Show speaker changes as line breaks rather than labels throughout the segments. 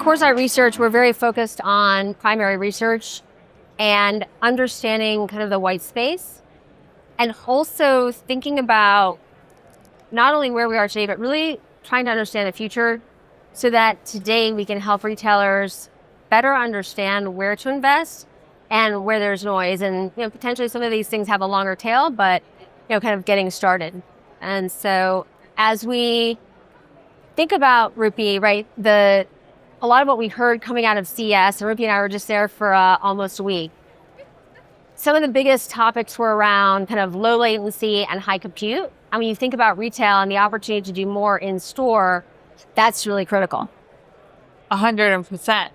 Coresight Research, we're very focused on primary research and understanding kind of the white space, and also thinking about not only where we are today, but really trying to understand the future so that today we can help retailers better understand where to invest and where there's noise. And potentially some of these things have a longer tail, but kind of getting started. And so as we think about Roopi, right, a lot of what we heard coming out of CES, and Roopi and I were just there for almost a week. Some of the biggest topics were around kind of low latency and high compute. And when you think about retail and the opportunity to do more in store, that's really critical.
100%.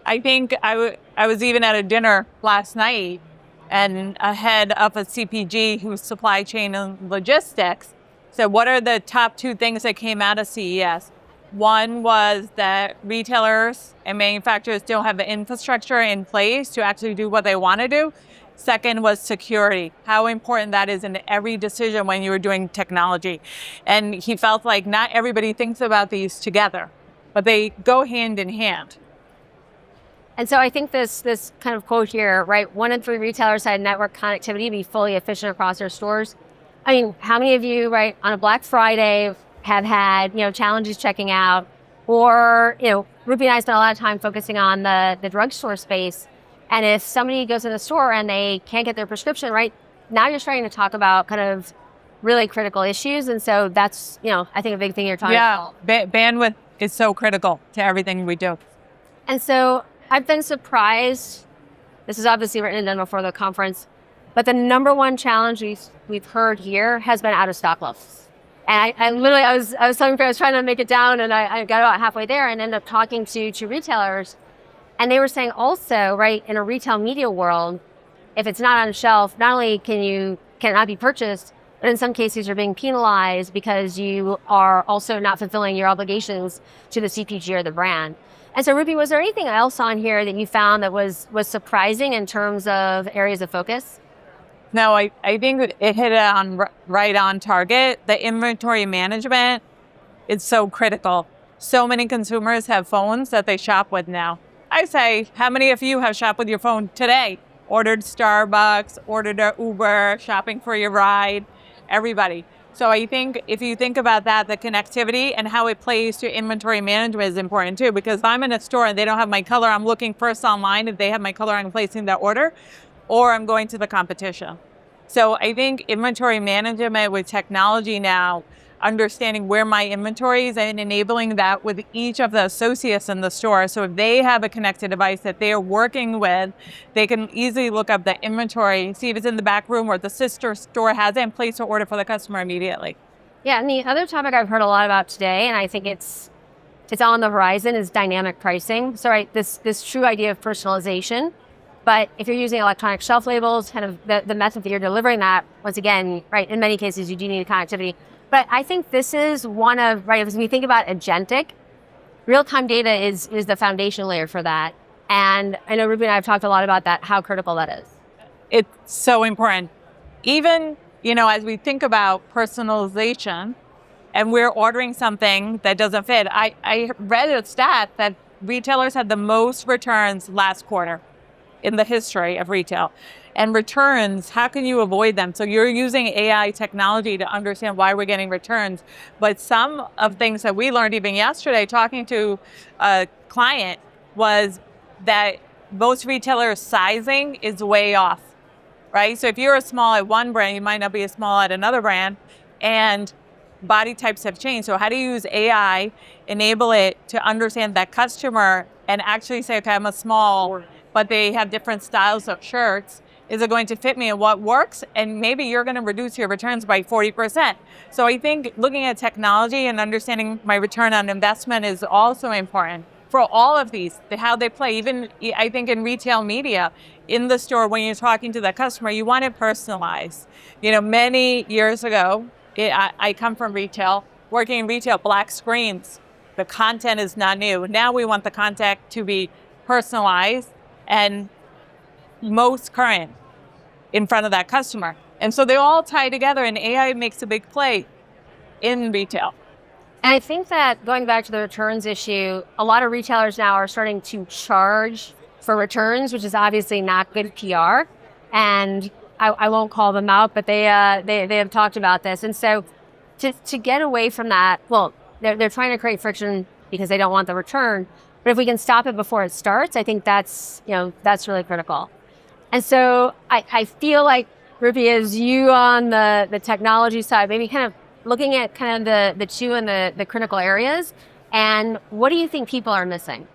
I think I was even at a dinner last night and a head of a CPG who's supply chain and logistics said, what are the top two things that came out of CES? One was that retailers and manufacturers don't have the infrastructure in place to actually do what they want to do. Second was security, how important that is in every decision when you were doing technology. And he felt like not everybody thinks about these together, but they go hand in hand.
And so I think this kind of quote here, right? 1 in 3 retailers had network connectivity be fully efficient across their stores. I mean, how many of you, right, on a Black Friday have had, challenges checking out, or, Roopi and I spent a lot of time focusing on the drugstore space. And if somebody goes in the store and they can't get their prescription, right, now you're starting to talk about kind of really critical issues. And so that's, I think a big thing you're talking about.
Yeah, bandwidth is so critical to everything we do.
And so I've been surprised, this is obviously written and done before the conference, but the number one challenge we've heard here has been out of stock levels. And I was trying to make it down, and I got about halfway there and ended up talking to retailers. And they were saying also, right, in a retail media world, if it's not on shelf, not only can it not be purchased, but in some cases you're being penalized because you are also not fulfilling your obligations to the CPG or the brand. And so Roopi, was there anything else on here that you found that was surprising in terms of areas of focus?
No, I think it hit it right on target. The inventory management is so critical. So many consumers have phones that they shop with now. I say, how many of you have shopped with your phone today? Ordered Starbucks, ordered an Uber, shopping for your ride, everybody. So I think if you think about that, the connectivity and how it plays to inventory management is important too, because if I'm in a store and they don't have my color, I'm looking first online. If they have my color, I'm placing that order, or I'm going to the competition. So I think inventory management with technology now, understanding where my inventory is and enabling that with each of the associates in the store. So if they have a connected device that they are working with, they can easily look up the inventory, see if it's in the back room or the sister store has it, and place an order for the customer immediately.
Yeah, and the other topic I've heard a lot about today, and I think it's on the horizon, is dynamic pricing. So right, this true idea of personalization. But if you're using electronic shelf labels, kind of the method that you're delivering that, once again, right, in many cases you do need connectivity. But I think this is one of, right, as we think about agentic, real-time data is the foundation layer for that. And I know Roopi and I have talked a lot about that, how critical that is.
It's so important. Even, as we think about personalization and we're ordering something that doesn't fit, I read a stat that retailers had the most returns last quarter in the history of retail. And returns, how can you avoid them? So you're using AI technology to understand why we're getting returns. But some of things that we learned even yesterday, talking to a client, was that most retailers' sizing is way off, right? So if you're a small at one brand, you might not be a small at another brand. And body types have changed. So how do you use AI, enable it to understand that customer and actually say, okay, I'm a small, but they have different styles of shirts. Is it going to fit me and what works? And maybe you're going to reduce your returns by 40%. So I think looking at technology and understanding my return on investment is also important for all of these, how they play. Even I think in retail media, in the store, when you're talking to the customer, you want it personalized. Many years ago, I come from retail, working in retail, black screens. The content is not new. Now we want the content to be personalized and most current in front of that customer. And so they all tie together, and AI makes a big play in retail.
And I think that going back to the returns issue, a lot of retailers now are starting to charge for returns, which is obviously not good PR. And I won't call them out, but they have talked about this. And so to get away from that, well, they're trying to create friction because they don't want the return. But if we can stop it before it starts, I think that's really critical. And so I feel like, Roopi, is you on the technology side, maybe kind of looking at kind of the two and the critical areas, and what do you think people are missing?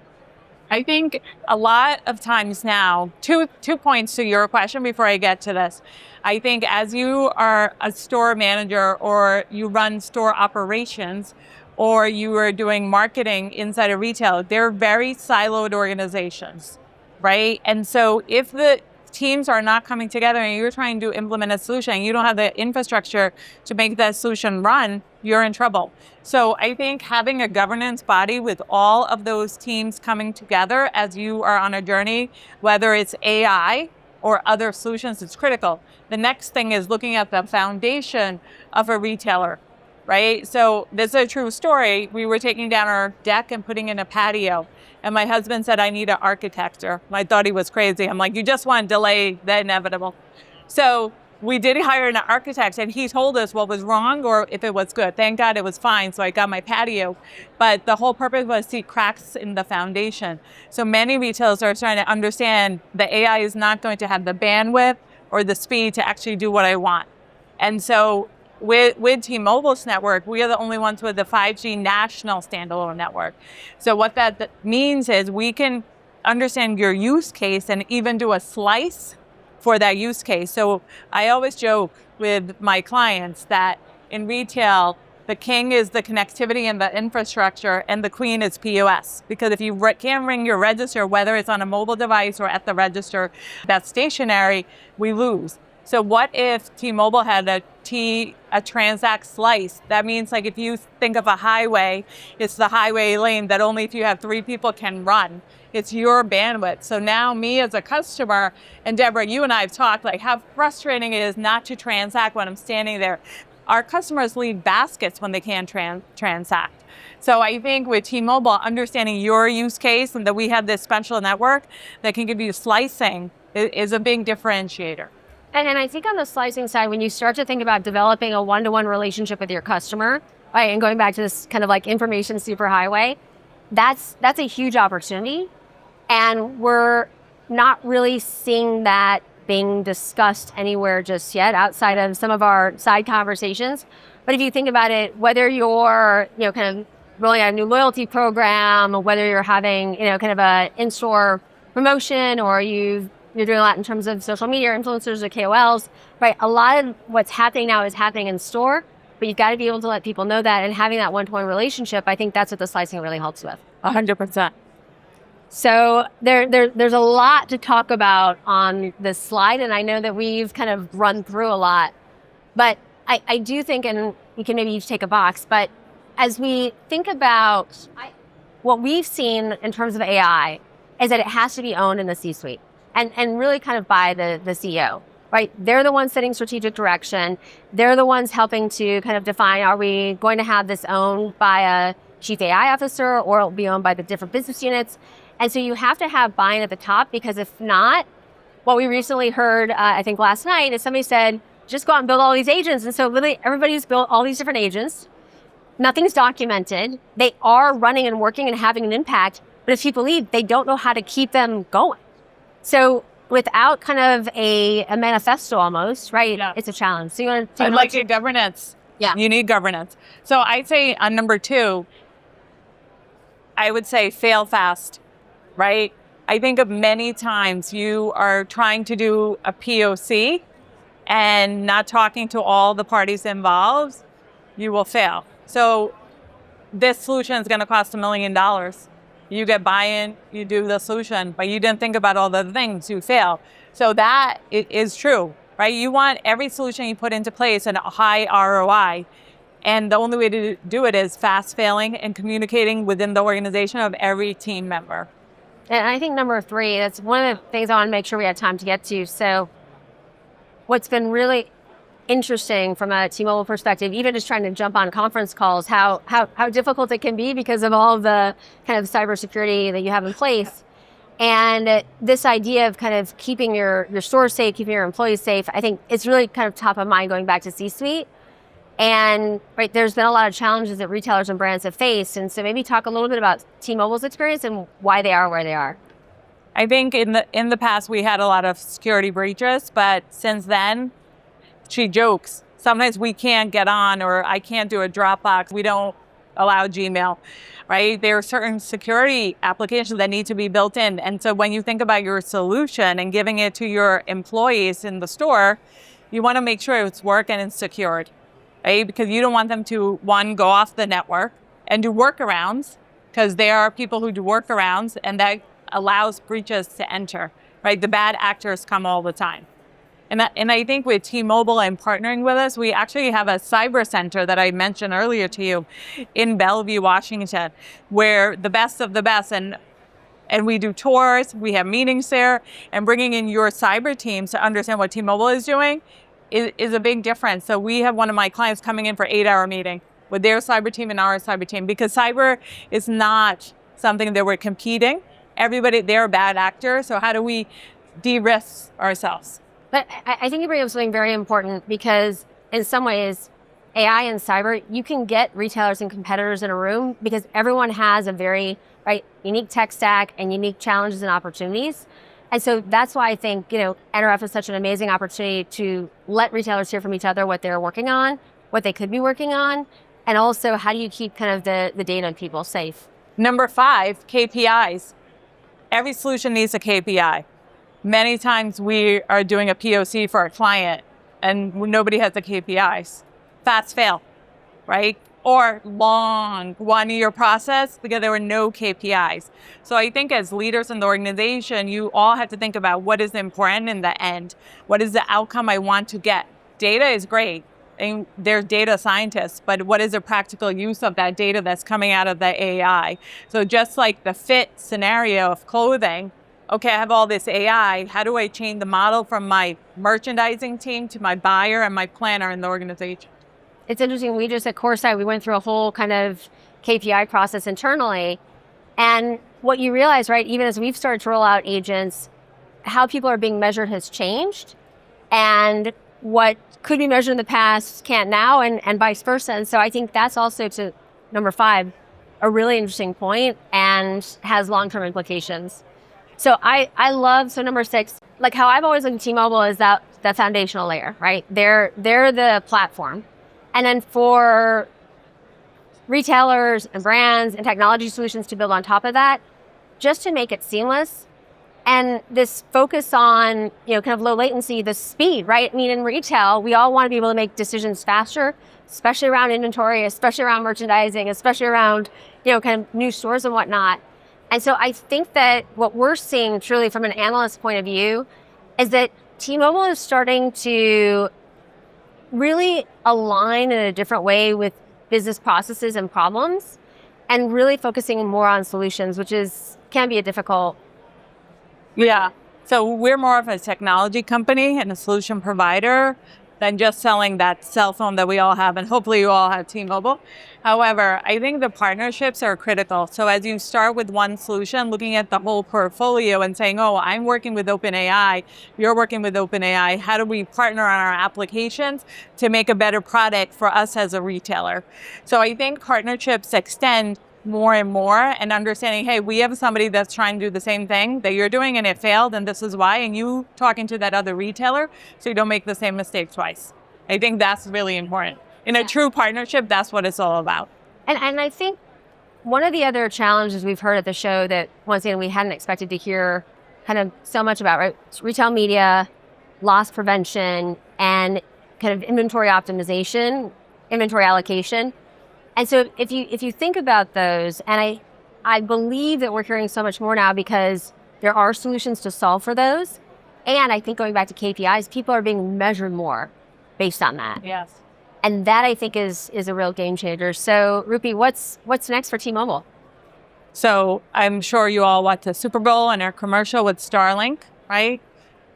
I think a lot of times now, two points to your question before I get to this. I think as you are a store manager or you run store operations or you are doing marketing inside a retail, they're very siloed organizations, right? And so if the teams are not coming together and you're trying to implement a solution and you don't have the infrastructure to make that solution run, you're in trouble. So I think having a governance body with all of those teams coming together as you are on a journey, whether it's AI or other solutions, is critical. The next thing is looking at the foundation of a retailer, right? So this is a true story. We were taking down our deck and putting in a patio. And my husband said, I need an architecture. I thought he was crazy. I'm like, you just want to delay the inevitable. So we did hire an architect and he told us what was wrong or if it was good. Thank God it was fine. So I got my patio. But the whole purpose was to see cracks in the foundation. So many retailers are trying to understand the AI is not going to have the bandwidth or the speed to actually do what I want. And so with T-Mobile's network, we are the only ones with the 5G national standalone network. So what that means is we can understand your use case and even do a slice for that use case. So I always joke with my clients that in retail, the king is the connectivity and the infrastructure, and the queen is POS. Because if you can't ring your register, whether it's on a mobile device or at the register that's stationary, we lose. So what if T-Mobile had a transact slice? That means like if you think of a highway, it's the highway lane that only if you have 3 people can run. It's your bandwidth. So now me as a customer, and Deborah, you and I have talked like how frustrating it is not to transact when I'm standing there. Our customers leave baskets when they can't transact. So I think with T-Mobile, understanding your use case and that we have this special network that can give you slicing is a big differentiator.
And I think on the slicing side, when you start to think about developing a one-to-one relationship with your customer, right, and going back to this kind of like information superhighway, that's a huge opportunity. And we're not really seeing that being discussed anywhere just yet outside of some of our side conversations. But if you think about it, whether you're, kind of rolling out a new loyalty program, or whether you're having, kind of a in-store promotion, or you're doing a lot in terms of social media influencers or KOLs, right? A lot of what's happening now is happening in store, but you've got to be able to let people know that, and having that one-to-one relationship, I think that's what the slicing really helps with.
100%.
So there's a lot to talk about on this slide, and I know that we've kind of run through a lot, but I do think, and you can maybe each take a box, but as we think about what we've seen in terms of AI is that it has to be owned in the C-suite and really kind of by the CEO, right? They're the ones setting strategic direction. They're the ones helping to kind of define, are we going to have this owned by a chief AI officer, or it'll be owned by the different business units? And so you have to have buy-in at the top, because if not, what we recently heard, I think last night, is somebody said, just go out and build all these agents. And so literally everybody's built all these different agents. Nothing's documented. They are running and working and having an impact, but if people leave, they don't know how to keep them going. So without kind of a manifesto almost, right? Yeah. It's a challenge. So you want to
like your governance.
Yeah.
You need governance. So I'd say on number 2, I would say fail fast, right? I think of many times you are trying to do a POC and not talking to all the parties involved, you will fail. So this solution is going to cost $1 million. You get buy-in, you do the solution, but you didn't think about all the things, you fail. So that is true, right? You want every solution you put into place and a high ROI. And the only way to do it is fast failing and communicating within the organization of every team member.
And I think number 3, that's one of the things I want to make sure we have time to get to. So what's been really interesting from a T-Mobile perspective, even just trying to jump on conference calls, how difficult it can be because of all of the kind of cybersecurity that you have in place. And this idea of kind of keeping your stores safe, keeping your employees safe, I think it's really kind of top of mind going back to C-suite. And right, there's been a lot of challenges that retailers and brands have faced. And so maybe talk a little bit about T-Mobile's experience and why they are where they are.
I think in the past we had a lot of security breaches, but since then, she jokes, sometimes we can't get on, or I can't do a Dropbox. We don't allow Gmail, right? There are certain security applications that need to be built in. And so when you think about your solution and giving it to your employees in the store, you want to make sure it's working and secured, right? Because you don't want them to, one, go off the network and do workarounds, because there are people who do workarounds, and that allows breaches to enter, right? The bad actors come all the time. And I think with T-Mobile and partnering with us, we actually have a cyber center that I mentioned earlier to you in Bellevue, Washington, where the best of the best, and we do tours, we have meetings there, and bringing in your cyber teams to understand what T-Mobile is doing is a big difference. So we have one of my clients coming in for 8-hour meeting with their cyber team and our cyber team, because cyber is not something that we're competing. Everybody, they're a bad actor, so how do we de-risk ourselves?
But I think you bring up something very important, because in some ways, AI and cyber, you can get retailers and competitors in a room because everyone has a very unique tech stack and unique challenges and opportunities. And so that's why I think, NRF is such an amazing opportunity to let retailers hear from each other what they're working on, what they could be working on, and also how do you keep kind of the data and people safe.
Number 5, KPIs. Every solution needs a KPI. Many times we are doing a POC for a client and nobody has the KPIs. Fast fail, right? Or long 1-year process because there were no KPIs. So I think as leaders in the organization, you all have to think about what is important in the end. What is the outcome I want to get? Data is great, and there's data scientists, but what is the practical use of that data that's coming out of the AI? So just like the fit scenario of clothing, okay, I have all this AI. How do I change the model from my merchandising team to my buyer and my planner in the organization?
It's interesting. We just at Coresight, we went through a whole kind of KPI process internally. And what you realize, right, even as we've started to roll out agents, how people are being measured has changed. And what could be measured in the past can't now, and vice versa. And so I think that's also, to number 5, a really interesting point and has long-term implications. So I love, so number 6, like how I've always looked at T-Mobile is that foundational layer, right? They're the platform. And then for retailers and brands and technology solutions to build on top of that, just to make it seamless. And this focus on, kind of low latency, the speed, right? I mean, in retail, we all want to be able to make decisions faster, especially around inventory, especially around merchandising, especially around, kind of new stores and whatnot. And so I think that what we're seeing truly from an analyst point of view is that T-Mobile is starting to really align in a different way with business processes and problems, and really focusing more on solutions, which can be a difficult.
Yeah. So we're more of a technology company and a solution provider than just selling that cell phone that we all have, and hopefully you all have T-Mobile. However, I think the partnerships are critical. So as you start with one solution, looking at the whole portfolio and saying, oh, I'm working with OpenAI, you're working with OpenAI, how do we partner on our applications to make a better product for us as a retailer? So I think partnerships extend more and more, and understanding, hey, we have somebody that's trying to do the same thing that you're doing and it failed, and this is why, and you talking to that other retailer so you don't make the same mistake twice. I think that's really important. In a true partnership, that's what it's all about.
And I think one of the other challenges we've heard at the show that, once again, we hadn't expected to hear kind of so much about, right? It's retail media, loss prevention, and kind of inventory optimization, inventory allocation. And so if you think about those, and I believe that we're hearing so much more now because there are solutions to solve for those. And I think going back to KPIs, people are being measured more based on that.
Yes.
And that, I think, is a real game changer. So Roopi, what's next for T-Mobile?
So I'm sure you all watched the Super Bowl and our commercial with Starlink, right?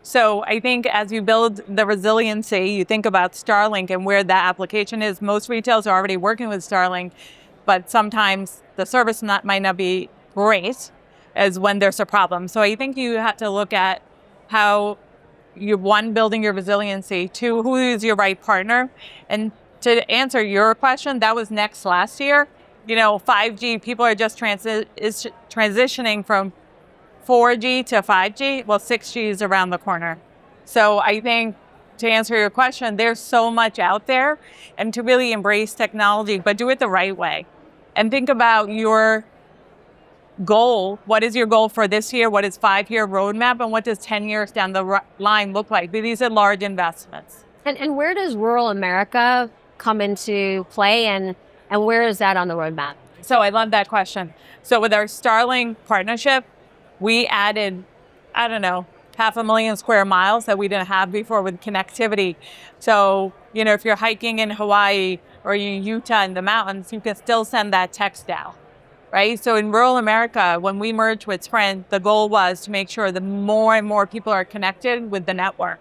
So I think as you build the resiliency, you think about Starlink and where that application is. Most retailers are already working with Starlink, but sometimes the service might not be great as when there's a problem. So I think you have to look at how you're, one, building your resiliency, two, who is your right partner. And to answer your question, that was next last year. 5G, people are just transitioning from 4G to 5G. Well, 6G is around the corner. So I think to answer your question, there's so much out there, and to really embrace technology, but do it the right way. And think about your goal. What is your goal for this year? What is 5-year roadmap? And what does 10 years down the line look like? These are large investments.
And where does rural America come into play, and where is that on the roadmap?
So I love that question. So with our Starlink partnership, we added, 500,000 square miles that we didn't have before with connectivity. So, if you're hiking in Hawaii or in Utah in the mountains, you can still send that text out, right? So in rural America, when we merged with Sprint, the goal was to make sure that more and more people are connected with the network.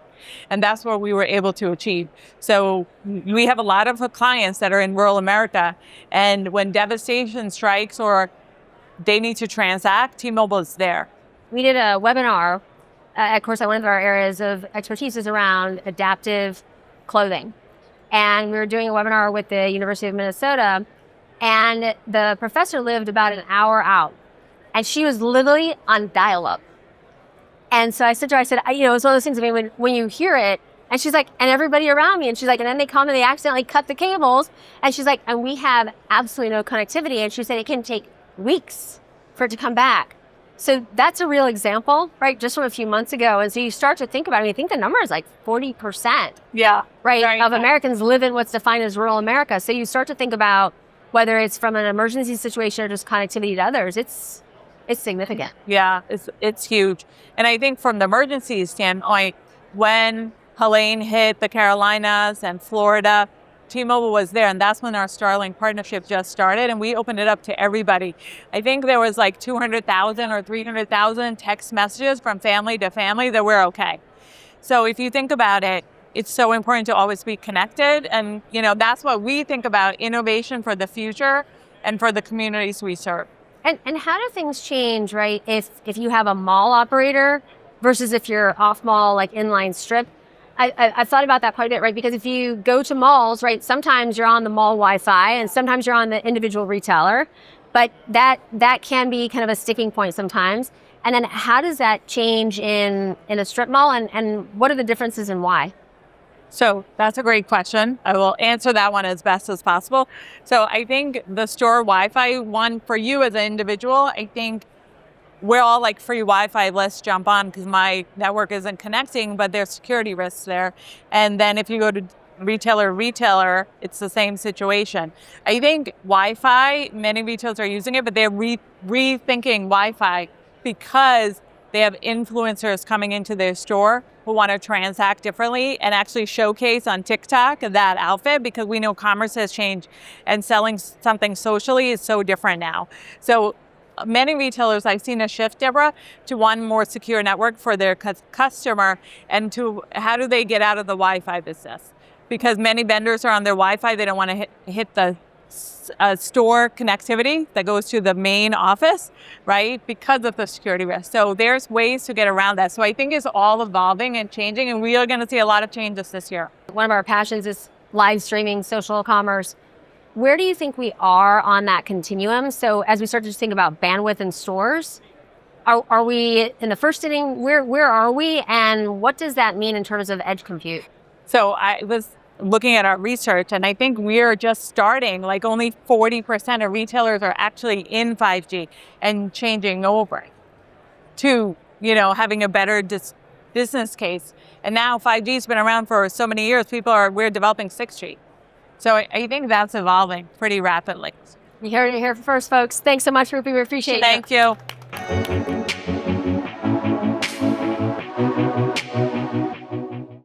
And that's what we were able to achieve. So we have a lot of clients that are in rural America. And when devastation strikes or they need to transact, T-Mobile is there.
We did a webinar. Of course, one of our areas of expertise is around adaptive clothing. And we were doing a webinar with the University of Minnesota, and the professor lived about an hour out. And she was literally on dial-up. And so I said to her, it was one of those things, when you hear it, and she's like, and everybody around me, and she's like, and then they come and they accidentally cut the cables. And she's like, and we have absolutely no connectivity. And she said it can take weeks for it to come back. So that's a real example, right? Just from a few months ago. And so you start to think about it, I think the number is like 40%.
Yeah.
Right. Of Americans live in what's defined as rural America. So you start to think about whether it's from an emergency situation or just connectivity to others, it's significant.
Yeah, it's huge. And I think from the emergency standpoint, when Helene hit the Carolinas and Florida, T-Mobile was there, and that's when our Starlink partnership just started, and we opened it up to everybody. I think there was like 200,000 or 300,000 text messages from family to family that we're okay. So if you think about it, it's so important to always be connected, and that's what we think about innovation for the future and for the communities we serve.
And how do things change, right? If you have a mall operator versus if you're off mall, like inline strip. I've thought about that quite a bit, right? Because if you go to malls, right, sometimes you're on the mall Wi-Fi and sometimes you're on the individual retailer, but that can be kind of a sticking point sometimes. And then how does that change in a strip mall, and what are the differences and why?
So that's a great question. I will answer that one as best as possible. So I think the store Wi-Fi one for you as an individual, I think we're all like free Wi-Fi, let's jump on because my network isn't connecting, but there's security risks there. And then if you go to retailer, it's the same situation. I think Wi-Fi, many retailers are using it, but they're rethinking Wi-Fi because they have influencers coming into their store who want to transact differently and actually showcase on TikTok that outfit, because we know commerce has changed and selling something socially is so different now. So many retailers, I've seen a shift, Deborah, to one more secure network for their customer, and to how do they get out of the Wi-Fi business? Because many vendors are on their Wi-Fi, they don't want to hit the store connectivity that goes to the main office, right? Because of the security risk. So there's ways to get around that. So I think it's all evolving and changing, and we are going to see a lot of changes this year.
One of our passions is live streaming, social commerce. Where do you think we are on that continuum? So as we start to think about bandwidth in stores, are we in the first inning? Where are we? And what does that mean in terms of edge compute?
So I was looking at our research, and I think we're just starting, like only 40% of retailers are actually in 5G and changing over to, having a better business case. And now 5G's been around for so many years, we're developing 6G. So I think that's evolving pretty rapidly.
You heard it here first, folks. Thanks so much, Roopi. We appreciate it.
Thank you.